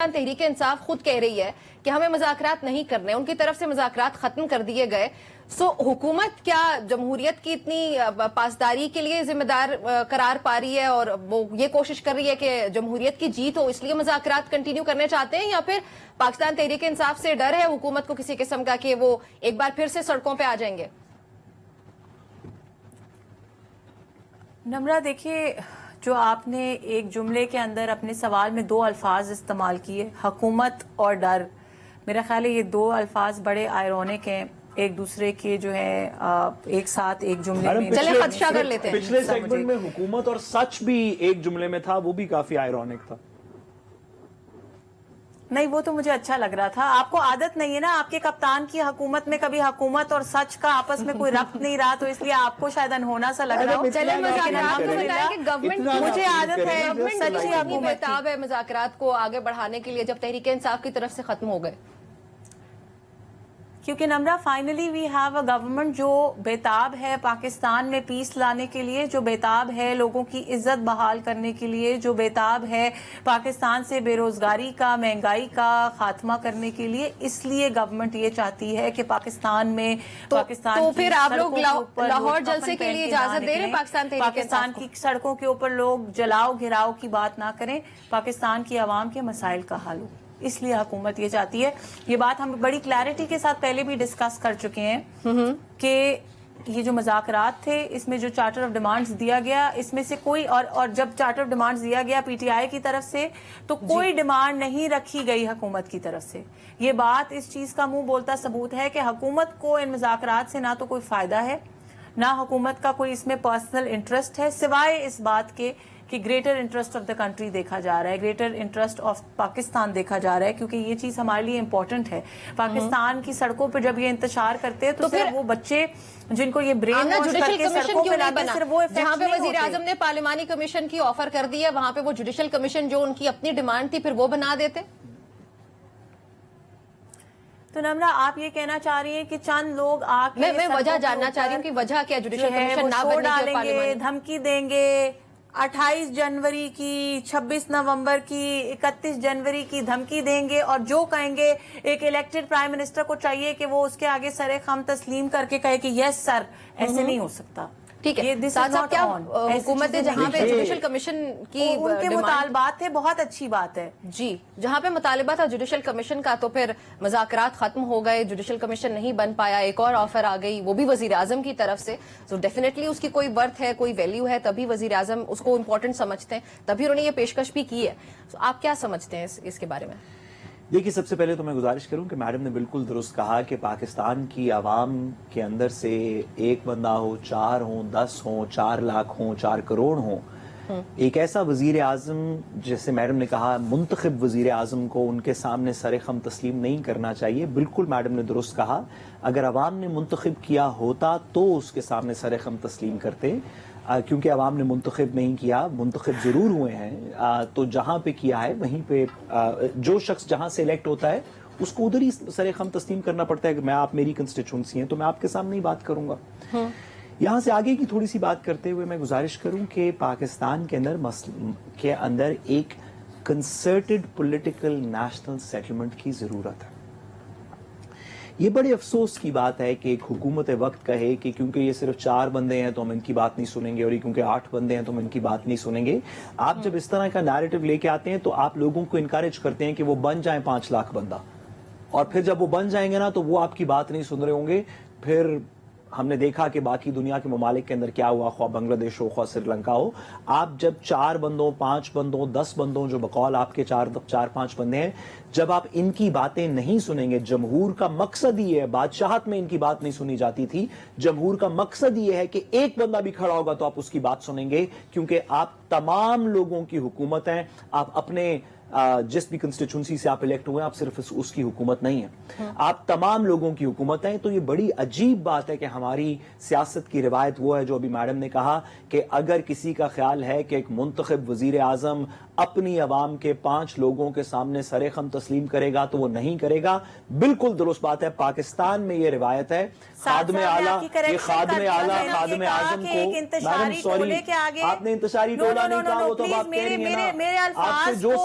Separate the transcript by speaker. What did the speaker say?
Speaker 1: تحریک انصاف خود کہہ رہی ہے کہ ہمیں مذاکرات نہیں کرنے، ان کی طرف سے مذاکرات ختم کر دیے گئے. سو حکومت کیا جمہوریت کی اتنی پاسداری کے لیے ذمہ دار قرار پا رہی ہے اور وہ یہ کوشش کر رہی ہے کہ جمہوریت کی جیت ہو اس لیے مذاکرات کنٹینیو کرنے چاہتے ہیں، یا پھر پاکستان تحریک انصاف سے ڈر ہے حکومت کو کسی قسم کا کہ وہ ایک بار پھر سے سڑکوں پہ آ جائیں گے؟
Speaker 2: نمرہ دیکھیے، جو آپ نے ایک جملے کے اندر اپنے سوال میں دو الفاظ استعمال کیے، حکومت اور ڈر، میرا خیال ہے یہ دو الفاظ بڑے آئرونک ہیں، ایک دوسرے کے جو ہے ایک ساتھ ایک جملے میں.
Speaker 1: چلے خدشہ کر لیتے ہیں.
Speaker 3: پچھلے سیگمنٹ میں حکومت اور سچ بھی ایک جملے میں تھا، وہ بھی کافی آئرونک تھا.
Speaker 2: نہیں، وہ تو مجھے اچھا لگ رہا تھا. آپ کو عادت نہیں ہے نا، آپ کے کپتان کی حکومت میں کبھی حکومت اور سچ کا آپس میں کوئی ربط نہیں رہا، تو اس لیے آپ کو شاید انہونا سا لگ رہا ہو.
Speaker 1: چلے مذاکرات کو بتائیں کہ گورنمنٹ
Speaker 2: مجھے عادت ہے سچی حکومت
Speaker 1: بےتاب ہے مذاکرات کو آگے بڑھانے کے لیے جب تحریک انصاف کی طرف سے ختم ہو گئے،
Speaker 2: کیونکہ Nimra finally we have a government جو بیتاب ہے پاکستان میں پیس لانے کے لیے، جو بیتاب ہے لوگوں کی عزت بحال کرنے کے لیے، جو بیتاب ہے پاکستان سے بے روزگاری کا، مہنگائی کا خاتمہ کرنے کے لیے. اس لیے گورنمنٹ یہ چاہتی ہے کہ پاکستان میں
Speaker 1: تو پھر آپ لوگ لاہور جلسے کے لیے اجازت دے رہے ہیں
Speaker 2: پاکستان کی سڑکوں کے اوپر لوگ جلاؤ گھراؤ کی بات نہ کریں، پاکستان کی عوام کے مسائل کا حل ہو. اس لیے حکومت یہ چاہتی ہے. یہ بات ہم بڑی کلیئرٹی کے ساتھ پہلے بھی ڈسکس کر چکے ہیں کہ یہ جو مذاکرات تھے، اس میں جو چارٹر آف ڈیمانڈز دیا گیا، اس میں سے کوئی اور جب چارٹر آف ڈیمانڈز دیا گیا پی ٹی آئی کی طرف سے تو کوئی ڈیمانڈ نہیں رکھی گئی حکومت کی طرف سے. یہ بات اس چیز کا منہ بولتا ثبوت ہے کہ حکومت کو ان مذاکرات سے نہ تو کوئی فائدہ ہے، نہ حکومت کا کوئی اس میں پرسنل انٹرسٹ ہے، سوائے اس بات کے کہ greater interest of the country دیکھا جا رہا ہے، گریٹر انٹرسٹ آف پاکستان دیکھا جا رہا ہے، کیونکہ یہ چیز ہمارے لیے امپورٹنٹ ہے. پاکستان کی سڑکوں پہ جب یہ انتشار کرتے ہیں تو صرف وہ بچے جن کو یہ برین واش کر کے سڑکوں پہ لاتے ہیں، صرف وہ
Speaker 1: جہاں پہ وزیر اعظم نے پارلیمانی کمیشن کی آفر کر دی ہے وہاں پہ وہ جوڈیشل کمیشن جو ان کی اپنی ڈیمانڈ تھی پھر وہ بنا دیتے.
Speaker 2: تو نمرہ آپ یہ کہنا چاہ رہی ہیں کہ چند لوگ آ کے
Speaker 1: میں وجہ جاننا چاہ رہی ہوں کہ وجہ کیا جوڈیشل کمیشن نہ بننے کی،
Speaker 2: گے دھمکی دیں گے 28 جنوری کی، 26 نومبر کی، 31 جنوری کی دھمکی دیں گے، اور جو کہیں گے ایک الیکٹڈ پرائم منسٹر کو چاہیے کہ وہ اس کے آگے سر خم تسلیم کر کے کہے کہ یس سر، ایسے نہیں ہو سکتا.
Speaker 1: ٹھیک ہے، کیا حکومت جہاں پہ جوڈیشل کمیشن کی
Speaker 2: ان کے مطالبات تھے، بہت اچھی بات ہے
Speaker 1: جی، جہاں پہ مطالبہ تھا جوڈیشل کمیشن کا تو پھر مذاکرات ختم ہو گئے، جوڈیشل کمیشن نہیں بن پایا، ایک اور آفر آ گئی وہ بھی وزیر اعظم کی طرف سے. تو ڈیفینیٹلی اس کی کوئی ورتھ ہے، کوئی ویلیو ہے، تبھی وزیر اعظم اس کو امپورٹنٹ سمجھتے ہیں، تبھی انہوں نے یہ پیشکش بھی کی ہے. آپ کیا سمجھتے ہیں اس کے بارے میں؟
Speaker 3: دیکھیے، سب سے پہلے تو میں گزارش کروں کہ میڈم نے بالکل درست کہا کہ پاکستان کی عوام کے اندر سے ایک بندہ ہو، 4 ہوں، 10 ہوں، 4 لاکھ ہوں، 4 کروڑ ہوں، ایک ایسا وزیر اعظم جیسے میڈم نے کہا منتخب وزیر اعظم کو ان کے سامنے سر خم تسلیم نہیں کرنا چاہیے. بالکل میڈم نے درست کہا، اگر عوام نے منتخب کیا ہوتا تو اس کے سامنے سر خم تسلیم کرتے، کیونکہ عوام نے منتخب نہیں کیا، منتخب ضرور ہوئے ہیں تو جہاں پہ کیا ہے وہیں پہ جو شخص جہاں سے الیکٹ ہوتا ہے اس کو ادھر ہی سر خم تسلیم کرنا پڑتا ہے. کہ میں آپ میری کنسٹیچوئنسی ہیں تو میں آپ کے سامنے ہی بات کروں گا. یہاں سے آگے کی تھوڑی سی بات کرتے ہوئے میں گزارش کروں کہ پاکستان کے اندر ایک کنسرٹڈ پولیٹیکل نیشنل سیٹلمنٹ کی ضرورت ہے. یہ بڑے افسوس کی بات ہے کہ ایک حکومت وقت کہے کہ کیونکہ یہ صرف 4 بندے ہیں تو ہم ان کی بات نہیں سنیں گے، اور یہ کیونکہ 8 بندے ہیں تو ہم ان کی بات نہیں سنیں گے. آپ جب اس طرح کا نیریٹو لے کے آتے ہیں تو آپ لوگوں کو انکریج کرتے ہیں کہ وہ بن جائیں 5 لاکھ بندہ، اور پھر جب وہ بن جائیں گے نا تو وہ آپ کی بات نہیں سن رہے ہوں گے. پھر ہم نے دیکھا کہ باقی دنیا کے ممالک کے اندر کیا ہوا، خواہ بنگلہ دیش ہو، خواہ سری لنکا ہو. آپ جب 4 بندوں، 5 بندوں، 10 بندوں، جو بقول آپ کے 4-5 بندے ہیں، جب آپ ان کی باتیں نہیں سنیں گے، جمہور کا مقصد یہ ہے، بادشاہت میں ان کی بات نہیں سنی جاتی تھی، جمہور کا مقصد یہ ہے کہ ایک بندہ بھی کھڑا ہوگا تو آپ اس کی بات سنیں گے، کیونکہ آپ تمام لوگوں کی حکومت ہیں. آپ اپنے جس بھی کنسٹیچوئنسی سے آپ الیکٹ ہوئے آپ صرف اس کی حکومت نہیں ہے، آپ تمام لوگوں کی حکومت ہیں. تو یہ بڑی عجیب بات ہے کہ ہماری سیاست کی روایت وہ ہے جو ابھی میڈم نے کہا کہ اگر کسی کا خیال ہے کہ ایک منتخب وزیر اعظم اپنی عوام کے 5 لوگوں کے سامنے سر خم تسلیم کرے گا تو وہ نہیں کرے گا. بالکل درست بات ہے، پاکستان میں یہ روایت ہے. خادم اعلیٰ اعظم کو میڈم سوری آپ نے انتشاری ٹولہ نہیں کہا، وہ تو آپ کہہ رہی ہیں نا. آپ سے جو